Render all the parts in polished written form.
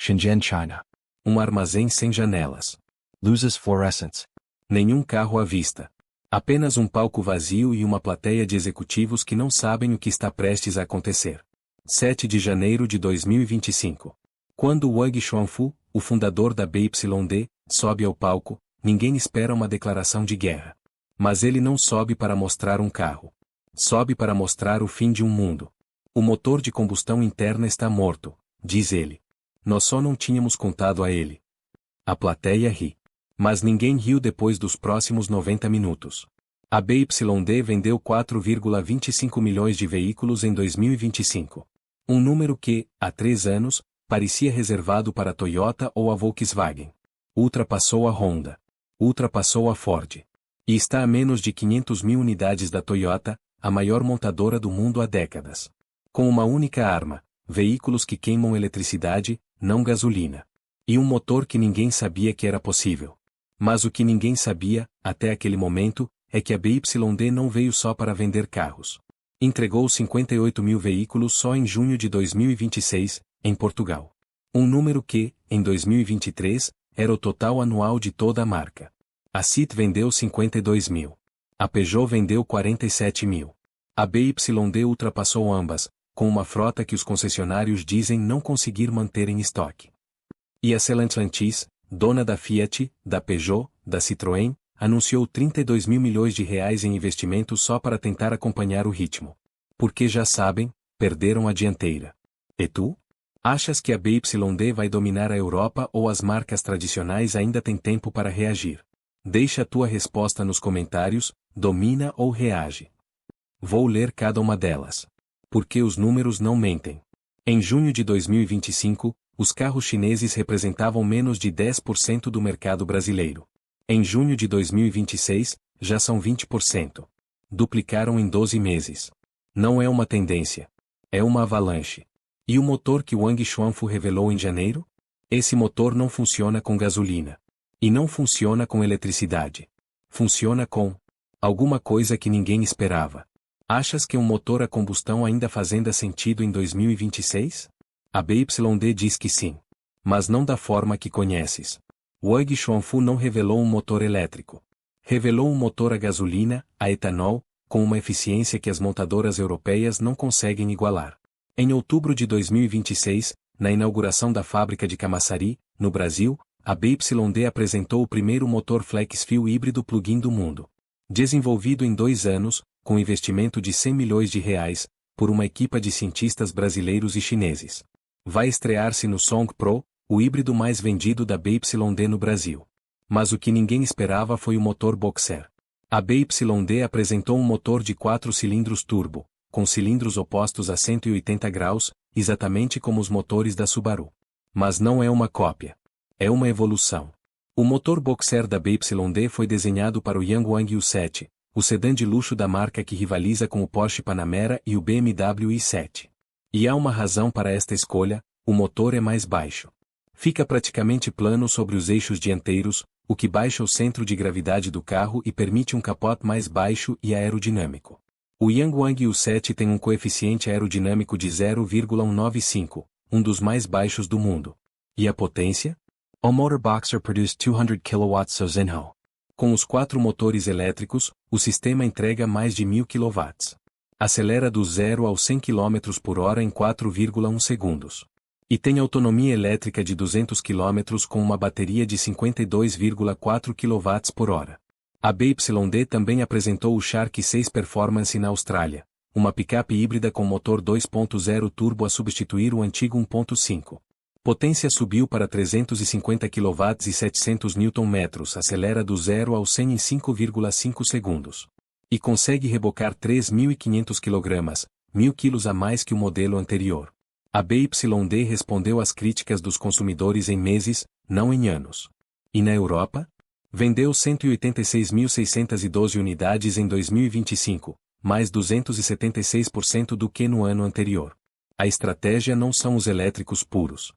Shenzhen, China. Um armazém sem janelas. Loses fluorescence. Nenhum carro à vista. Apenas um palco vazio e uma plateia de executivos que não sabem o que está prestes a acontecer. 7 de janeiro de 2025. Quando Wang Xuanfu, o fundador da BYD, sobe ao palco, ninguém espera uma declaração de guerra. Mas ele não sobe para mostrar um carro. Sobe para mostrar o fim de um mundo. O motor de combustão interna está morto, diz ele. Nós só não tínhamos contado a ele. A plateia ri. Mas ninguém riu depois dos próximos 90 minutos. A BYD vendeu 4,25 milhões de veículos em 2025. Um número que, há 3 anos, parecia reservado para a Toyota ou a Volkswagen. Ultrapassou a Honda. Ultrapassou a Ford. E está a menos de 500 mil unidades da Toyota, a maior montadora do mundo há décadas. Com uma única arma, veículos que queimam eletricidade, não gasolina. E um motor que ninguém sabia que era possível. Mas o que ninguém sabia, até aquele momento, é que a BYD não veio só para vender carros. Entregou 58 mil veículos só em junho de 2026, em Portugal. Um número que, em 2023, era o total anual de toda a marca. A Seat vendeu 52 mil. A Peugeot vendeu 47 mil. A BYD ultrapassou ambas, com uma frota que os concessionários dizem não conseguir manter em estoque. E a Stellantis, dona da Fiat, da Peugeot, da Citroën, anunciou 32 mil milhões de reais em investimentos só para tentar acompanhar o ritmo. Porque já sabem, perderam a dianteira. E tu? Achas que a BYD vai dominar a Europa ou as marcas tradicionais ainda têm tempo para reagir? Deixa a tua resposta nos comentários, domina ou reage. Vou ler cada uma delas. Porque os números não mentem. Em junho de 2025, os carros chineses representavam menos de 10% do mercado brasileiro. Em junho de 2026, já são 20%. Duplicaram em 12 meses. Não é uma tendência. É uma avalanche. E o motor que Wang Xuanfu revelou em janeiro? Esse motor não funciona com gasolina. E não funciona com eletricidade. Funciona com alguma coisa que ninguém esperava. Achas que um motor a combustão ainda fazenda sentido em 2026? A BYD diz que sim. Mas não da forma que conheces. Wang Xuanfu não revelou um motor elétrico. Revelou um motor a gasolina, a etanol, com uma eficiência que as montadoras europeias não conseguem igualar. Em outubro de 2026, na inauguração da fábrica de Camaçari, no Brasil, a BYD apresentou o primeiro motor flex-fuel híbrido plug-in do mundo. Desenvolvido em 2 anos, com investimento de 100 milhões de reais, por uma equipa de cientistas brasileiros e chineses. Vai estrear-se no Song Pro, o híbrido mais vendido da BYD no Brasil. Mas o que ninguém esperava foi o motor Boxer. A BYD apresentou um motor de 4 cilindros turbo, com cilindros opostos a 180 graus, exatamente como os motores da Subaru. Mas não é uma cópia. É uma evolução. O motor Boxer da BYD foi desenhado para o Yangwang U7, o sedã de luxo da marca que rivaliza com o Porsche Panamera e o BMW i7. E há uma razão para esta escolha: o motor é mais baixo. Fica praticamente plano sobre os eixos dianteiros, o que baixa o centro de gravidade do carro e permite um capô mais baixo e aerodinâmico. O Yangwang U7 tem um coeficiente aerodinâmico de 0,195, um dos mais baixos do mundo. E a potência? O motor Boxer produz 200 kW sozinho. Com os 4 motores elétricos, o sistema entrega mais de 1000 kW. Acelera do 0 ao 100 km por hora em 4,1 segundos. E tem autonomia elétrica de 200 km com uma bateria de 52,4 kW por hora. A BYD também apresentou o Shark 6 Performance na Austrália, uma picape híbrida com motor 2.0 turbo a substituir o antigo 1.5. Potência subiu para 350 kW e 700 Nm, acelera do 0 ao 100 em 5,5 segundos. E consegue rebocar 3.500 kg, 1.000 kg a mais que o modelo anterior. A BYD respondeu às críticas dos consumidores em meses, não em anos. E na Europa? Vendeu 186.612 unidades em 2025, mais 276% do que no ano anterior. A estratégia não são os elétricos puros.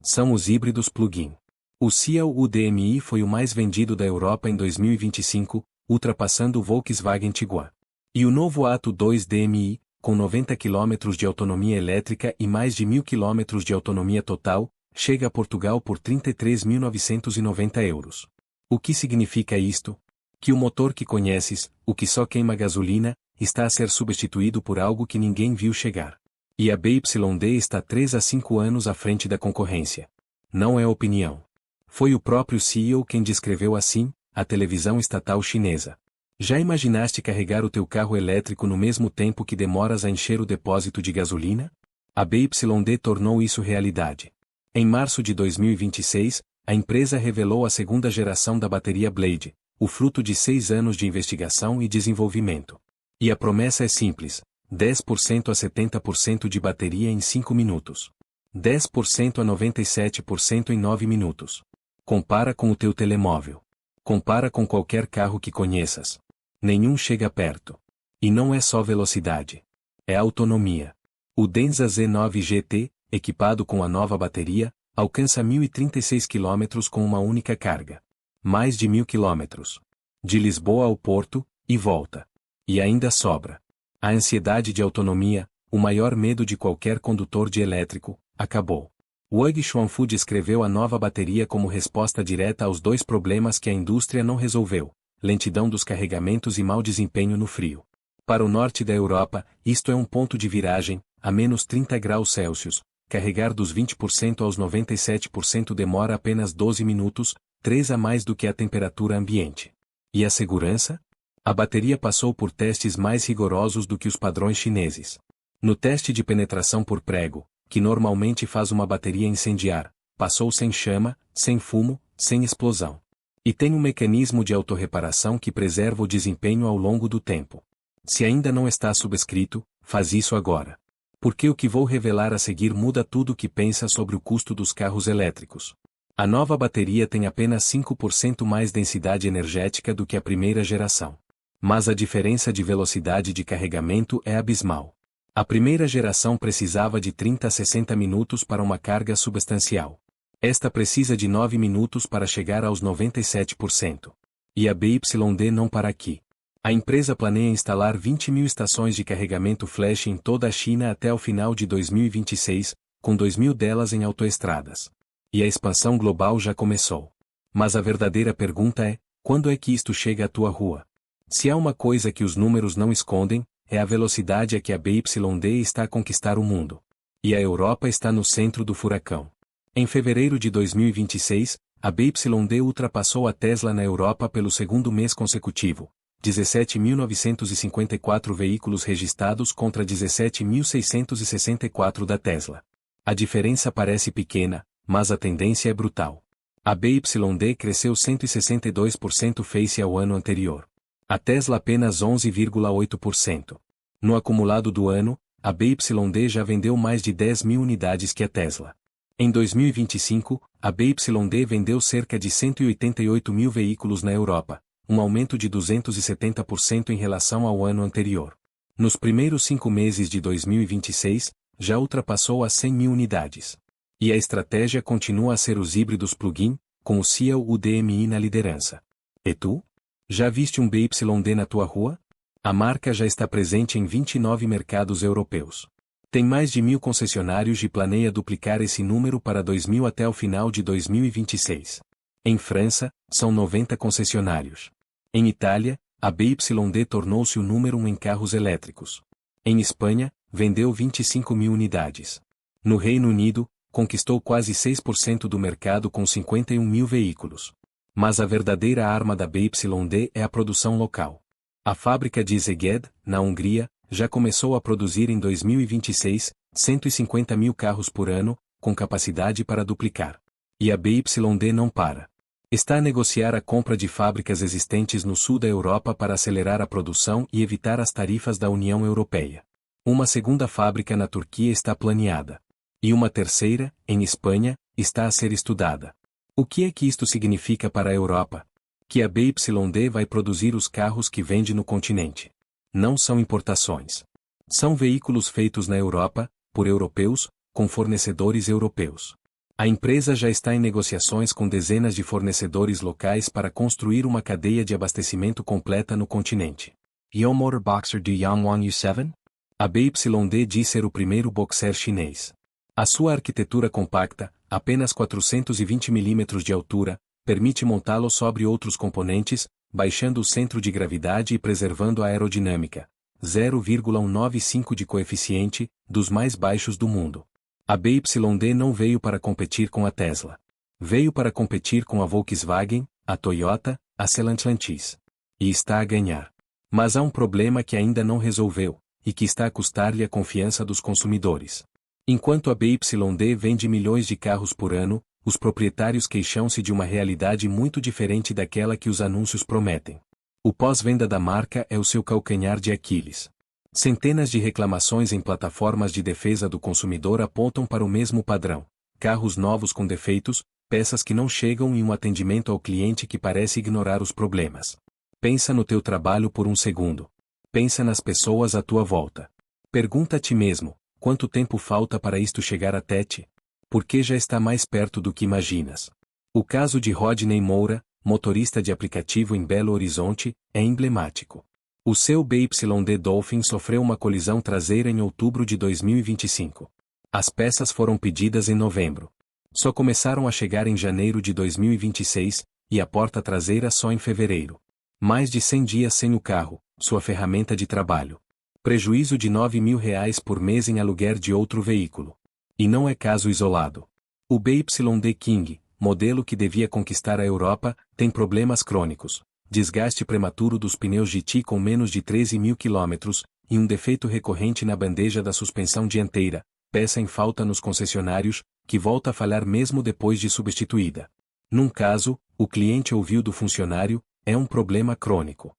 São os híbridos plug-in. O Cial UDMI foi o mais vendido da Europa em 2025, ultrapassando o Volkswagen Tiguan. E o novo Atto 2 DMI, com 90 km de autonomia elétrica e mais de 1000 km de autonomia total, chega a Portugal por 33.990 euros. O que significa isto? Que o motor que conheces, o que só queima gasolina, está a ser substituído por algo que ninguém viu chegar. E a BYD está 3 a 5 anos à frente da concorrência. Não é opinião. Foi o próprio CEO quem descreveu assim, a televisão estatal chinesa. Já imaginaste carregar o teu carro elétrico no mesmo tempo que demoras a encher o depósito de gasolina? A BYD tornou isso realidade. Em março de 2026, a empresa revelou a segunda geração da bateria Blade, o fruto de 6 anos de investigação e desenvolvimento. E a promessa é simples: 10% a 70% de bateria em 5 minutos. 10% a 97% em 9 minutos. Compara com o teu telemóvel. Compara com qualquer carro que conheças. Nenhum chega perto. E não é só velocidade. É autonomia. O Denza Z9 GT, equipado com a nova bateria, alcança 1.036 km com uma única carga. Mais de 1.000 km. De Lisboa ao Porto, e volta. E ainda sobra. A ansiedade de autonomia, o maior medo de qualquer condutor de elétrico, acabou. Wang Xuanfu descreveu a nova bateria como resposta direta aos 2 problemas que a indústria não resolveu: lentidão dos carregamentos e mau desempenho no frio. Para o norte da Europa, isto é um ponto de viragem, a menos 30 graus Celsius. Carregar dos 20% aos 97% demora apenas 12 minutos, 3 a mais do que a temperatura ambiente. E a segurança? A bateria passou por testes mais rigorosos do que os padrões chineses. No teste de penetração por prego, que normalmente faz uma bateria incendiar, passou sem chama, sem fumo, sem explosão. E tem um mecanismo de autorreparação que preserva o desempenho ao longo do tempo. Se ainda não está subscrito, faz isso agora. Porque o que vou revelar a seguir muda tudo o que pensa sobre o custo dos carros elétricos. A nova bateria tem apenas 5% mais densidade energética do que a primeira geração. Mas a diferença de velocidade de carregamento é abismal. A primeira geração precisava de 30 a 60 minutos para uma carga substancial. Esta precisa de 9 minutos para chegar aos 97%. E a BYD não para aqui. A empresa planeia instalar 20.000 estações de carregamento flash em toda a China até o final de 2026, com 2.000 delas em autoestradas. E a expansão global já começou. Mas a verdadeira pergunta é: quando é que isto chega à tua rua? Se há uma coisa que os números não escondem, é a velocidade a que a BYD está a conquistar o mundo. E a Europa está no centro do furacão. Em fevereiro de 2026, a BYD ultrapassou a Tesla na Europa pelo segundo mês consecutivo. 17.954 veículos registrados contra 17.664 da Tesla. A diferença parece pequena, mas a tendência é brutal. A BYD cresceu 162% face ao ano anterior. A Tesla apenas 11,8%. No acumulado do ano, a BYD já vendeu mais de 10.000 unidades que a Tesla. Em 2025, a BYD vendeu cerca de 188.000 veículos na Europa, um aumento de 270% em relação ao ano anterior. Nos primeiros 5 meses de 2026, já ultrapassou as 100.000 unidades. E a estratégia continua a ser os híbridos plug-in, com o Ciel UDMI na liderança. E tu? Já viste um BYD na tua rua? A marca já está presente em 29 mercados europeus. Tem mais de 1.000 concessionários e planeia duplicar esse número para 2.000 até o final de 2026. Em França, são 90 concessionários. Em Itália, a BYD tornou-se o número 1 em carros elétricos. Em Espanha, vendeu 25.000 unidades. No Reino Unido, conquistou quase 6% do mercado com 51.000 veículos. Mas a verdadeira arma da BYD é a produção local. A fábrica de Szeged, na Hungria, já começou a produzir em 2026, 150.000 carros por ano, com capacidade para duplicar. E a BYD não para. Está a negociar a compra de fábricas existentes no sul da Europa para acelerar a produção e evitar as tarifas da União Europeia. Uma segunda fábrica na Turquia está planeada. E uma terceira, em Espanha, está a ser estudada. O que é que isto significa para a Europa? Que a BYD vai produzir os carros que vende no continente. Não são importações. São veículos feitos na Europa, por europeus, com fornecedores europeus. A empresa já está em negociações com dezenas de fornecedores locais para construir uma cadeia de abastecimento completa no continente. E o motor boxer do Yangwang U7? A BYD diz ser o primeiro boxer chinês. A sua arquitetura compacta, apenas 420 mm de altura, permite montá-lo sobre outros componentes, baixando o centro de gravidade e preservando a aerodinâmica. 0,195 de coeficiente, dos mais baixos do mundo. A BYD não veio para competir com a Tesla. Veio para competir com a Volkswagen, a Toyota, a Stellantis. E está a ganhar. Mas há um problema que ainda não resolveu, e que está a custar-lhe a confiança dos consumidores. Enquanto a BYD vende milhões de carros por ano, os proprietários queixam-se de uma realidade muito diferente daquela que os anúncios prometem. O pós-venda da marca é o seu calcanhar de Aquiles. Centenas de reclamações em plataformas de defesa do consumidor apontam para o mesmo padrão: carros novos com defeitos, peças que não chegam e um atendimento ao cliente que parece ignorar os problemas. Pensa no teu trabalho por um segundo. Pensa nas pessoas à tua volta. Pergunta a ti mesmo: quanto tempo falta para isto chegar até ti? Porque já está mais perto do que imaginas. O caso de Rodney Moura, motorista de aplicativo em Belo Horizonte, é emblemático. O seu BYD Dolphin sofreu uma colisão traseira em outubro de 2025. As peças foram pedidas em novembro. Só começaram a chegar em janeiro de 2026, e a porta traseira só em fevereiro. Mais de 100 dias sem o carro, sua ferramenta de trabalho. Prejuízo de R$ 9.000 por mês em aluguer de outro veículo. E não é caso isolado. O BYD King, modelo que devia conquistar a Europa, tem problemas crônicos, desgaste prematuro dos pneus GT com menos de 13.000 km, e um defeito recorrente na bandeja da suspensão dianteira, peça em falta nos concessionários, que volta a falhar mesmo depois de substituída. Num caso, o cliente ouviu do funcionário: é um problema crônico.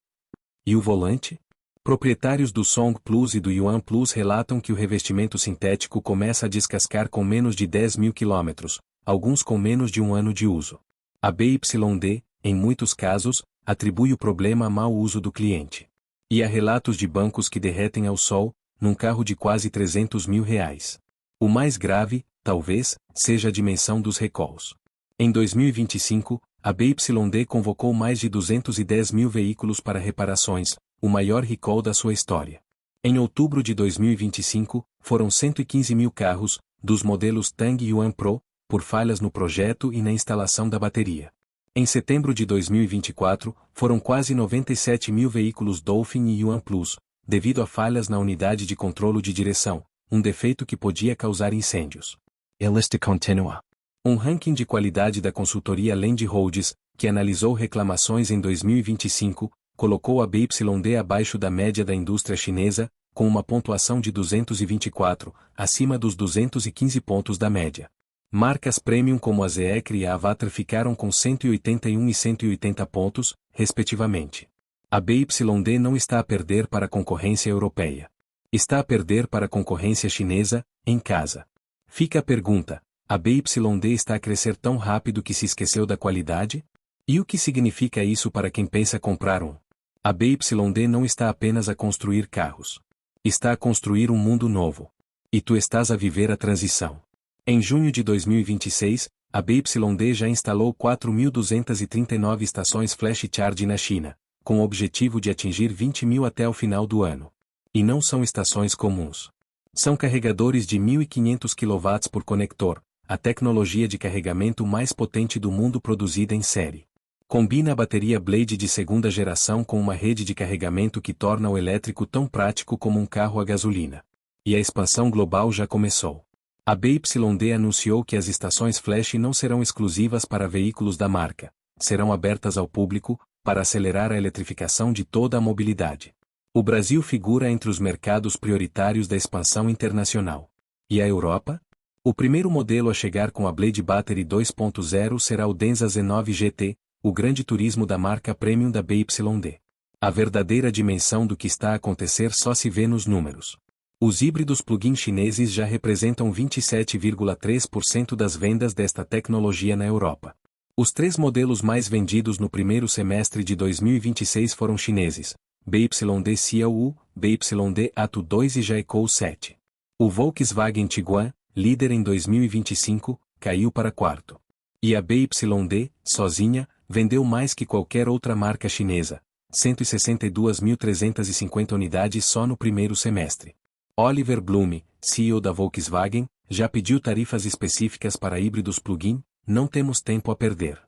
E o volante? Proprietários do Song Plus e do Yuan Plus relatam que o revestimento sintético começa a descascar com menos de 10.000 km, alguns com menos de um ano de uso. A BYD, em muitos casos, atribui o problema a mau uso do cliente. E há relatos de bancos que derretem ao sol, num carro de quase R$ 300.000. O mais grave, talvez, seja a dimensão dos recalls. Em 2025, a BYD convocou mais de 210 mil veículos para reparações, o maior recall da sua história. Em outubro de 2025, foram 115 mil carros, dos modelos Tang e Yuan Pro, por falhas no projeto e na instalação da bateria. Em setembro de 2024, foram quase 97 mil veículos Dolphin e Yuan Plus, devido a falhas na unidade de controlo de direção, um defeito que podia causar incêndios. A lista continua. Um ranking de qualidade da consultoria Land Roads, que analisou reclamações em 2025, colocou a BYD abaixo da média da indústria chinesa, com uma pontuação de 224, acima dos 215 pontos da média. Marcas premium como a Zeekr e a Avatar ficaram com 181 e 180 pontos, respectivamente. A BYD não está a perder para a concorrência europeia. Está a perder para a concorrência chinesa, em casa. Fica a pergunta: a BYD está a crescer tão rápido que se esqueceu da qualidade? E o que significa isso para quem pensa comprar um? A BYD não está apenas a construir carros. Está a construir um mundo novo. E tu estás a viver a transição. Em junho de 2026, a BYD já instalou 4.239 estações Flash Charge na China, com o objetivo de atingir 20 mil até o final do ano. E não são estações comuns. São carregadores de 1.500 kW por conector, a tecnologia de carregamento mais potente do mundo produzida em série. Combina a bateria Blade de segunda geração com uma rede de carregamento que torna o elétrico tão prático como um carro a gasolina. E a expansão global já começou. A BYD anunciou que as estações Flash não serão exclusivas para veículos da marca, serão abertas ao público, para acelerar a eletrificação de toda a mobilidade. O Brasil figura entre os mercados prioritários da expansão internacional. E a Europa? O primeiro modelo a chegar com a Blade Battery 2.0 será o Denza Z9 GT, o grande turismo da marca premium da BYD. A verdadeira dimensão do que está a acontecer só se vê nos números. Os híbridos plug-in chineses já representam 27,3% das vendas desta tecnologia na Europa. Os 3 modelos mais vendidos no primeiro semestre de 2026 foram chineses: BYD Xiaowu, BYD Atto 2 e Jaekou 7. O Volkswagen Tiguan, líder em 2025, caiu para quarto. E a BYD, sozinha, vendeu mais que qualquer outra marca chinesa, 162.350 unidades só no primeiro semestre. Oliver Blume, CEO da Volkswagen, Já pediu tarifas específicas para híbridos plug-in? Não temos tempo a perder.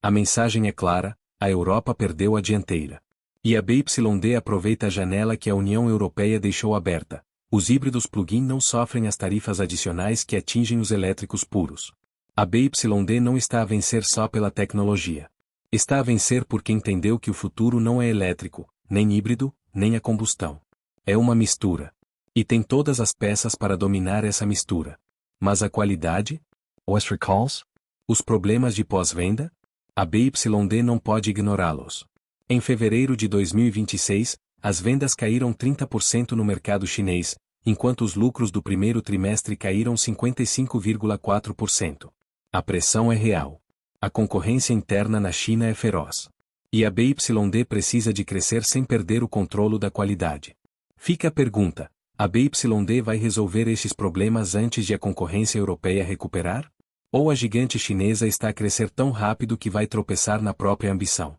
A mensagem é clara: a Europa perdeu a dianteira. E a BYD aproveita a janela que a União Europeia deixou aberta. Os híbridos plug-in não sofrem as tarifas adicionais que atingem os elétricos puros. A BYD não está a vencer só pela tecnologia. Está a vencer porque entendeu que o futuro não é elétrico, nem híbrido, nem a combustão. É uma mistura. E tem todas as peças para dominar essa mistura. Mas a qualidade? Os recalls? Os problemas de pós-venda? A BYD não pode ignorá-los. Em fevereiro de 2026, as vendas caíram 30% no mercado chinês, enquanto os lucros do primeiro trimestre caíram 55,4%. A pressão é real. A concorrência interna na China é feroz. E a BYD precisa de crescer sem perder o controle da qualidade. Fica a pergunta: a BYD vai resolver estes problemas antes de a concorrência europeia recuperar? Ou a gigante chinesa está a crescer tão rápido que vai tropeçar na própria ambição?